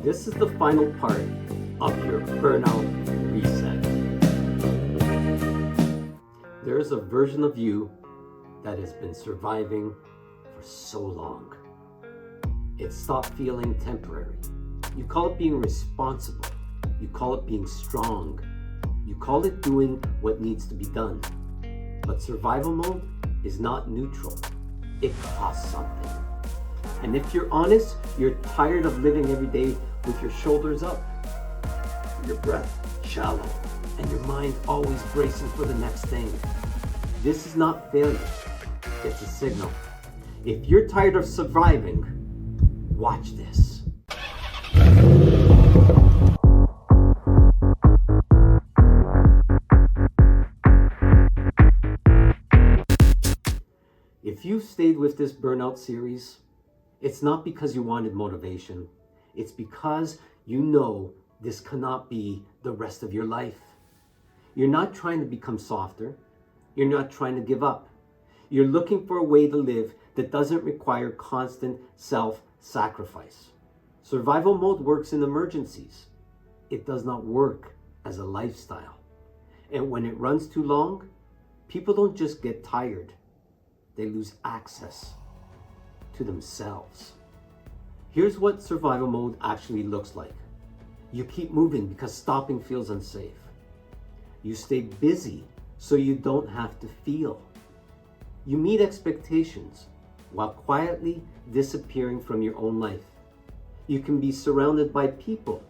This is the final part of your burnout reset. There is a version of you that has been surviving for so long. It stopped feeling temporary. You call it being responsible. You call it being strong. You call it doing what needs to be done. But survival mode is not neutral. It costs something. And if you're honest, you're tired of living every day with your shoulders up, your breath shallow, and your mind always bracing for the next thing. This is not failure. It's a signal. If you're tired of surviving, watch this. If you've stayed with this burnout series, it's not because you wanted motivation. It's because you know this cannot be the rest of your life. You're not trying to become softer. You're not trying to give up. You're looking for a way to live that doesn't require constant self-sacrifice. Survival mode works in emergencies. It does not work as a lifestyle. And when it runs too long, people don't just get tired. They lose access to themselves. Here's what survival mode actually looks like. You keep moving because stopping feels unsafe. You stay busy so you don't have to feel. You meet expectations while quietly disappearing from your own life. You can be surrounded by people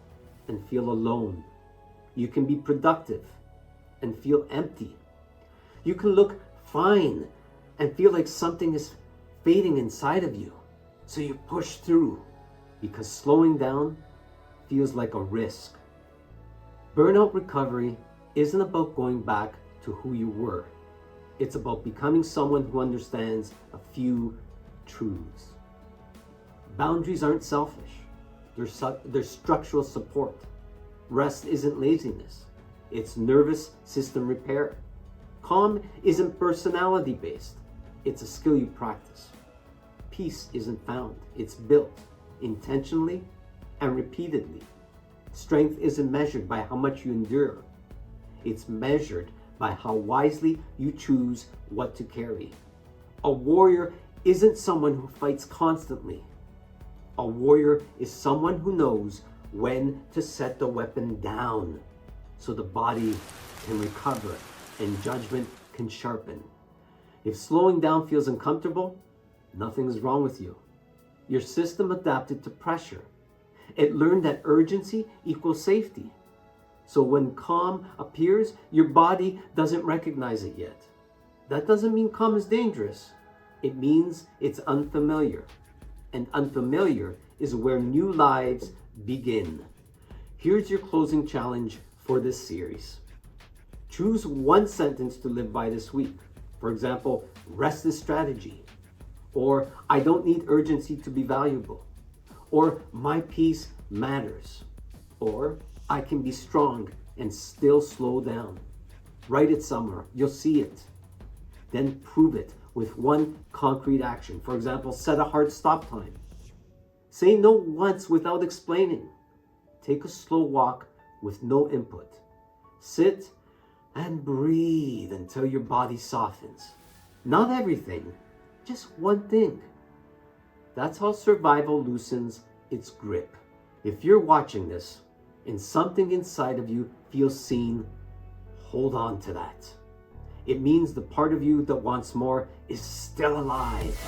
and feel alone. You can be productive and feel empty. You can look fine and feel like something is fading inside of you. So you push through because slowing down feels like a risk. Burnout recovery isn't about going back to who you were. It's about becoming someone who understands a few truths. Boundaries aren't selfish. They're structural support. Rest isn't laziness. It's nervous system repair. Calm isn't personality based. It's a skill you practice. Peace isn't found. It's built intentionally and repeatedly. Strength isn't measured by how much you endure. It's measured by how wisely you choose what to carry. A warrior isn't someone who fights constantly. A warrior is someone who knows when to set the weapon down so the body can recover and judgment can sharpen. If slowing down feels uncomfortable, nothing is wrong with you. Your system adapted to pressure. It learned that urgency equals safety. So when calm appears, your body doesn't recognize it yet. That doesn't mean calm is dangerous. It means it's unfamiliar. And unfamiliar is where new lives begin. Here's your closing challenge for this series. Choose one sentence to live by this week. For example, rest is strategy. Or I don't need urgency to be valuable. Or my peace matters. Or I can be strong and still slow down. Write it somewhere. You'll see it. Then prove it with one concrete action. For example, set a hard stop time. Say no once without explaining. Take a slow walk with no input. Sit and breathe until your body softens. Not everything, just one thing. That's how survival loosens its grip. If you're watching this and something inside of you feels seen, hold on to that. It means the part of you that wants more is still alive,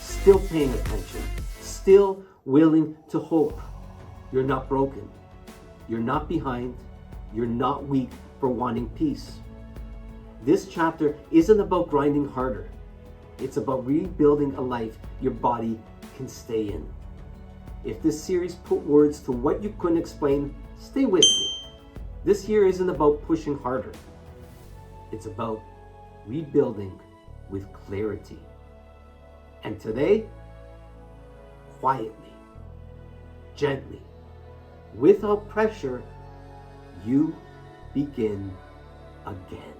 still paying attention, still willing to hope. You're not broken. You're not behind. You're not weak for wanting peace. This chapter isn't about grinding harder. It's about rebuilding a life your body can stay in. If this series put words to what you couldn't explain, stay with me. This year isn't about pushing harder. It's about rebuilding with clarity. And today, quietly, gently, without pressure, you begin again.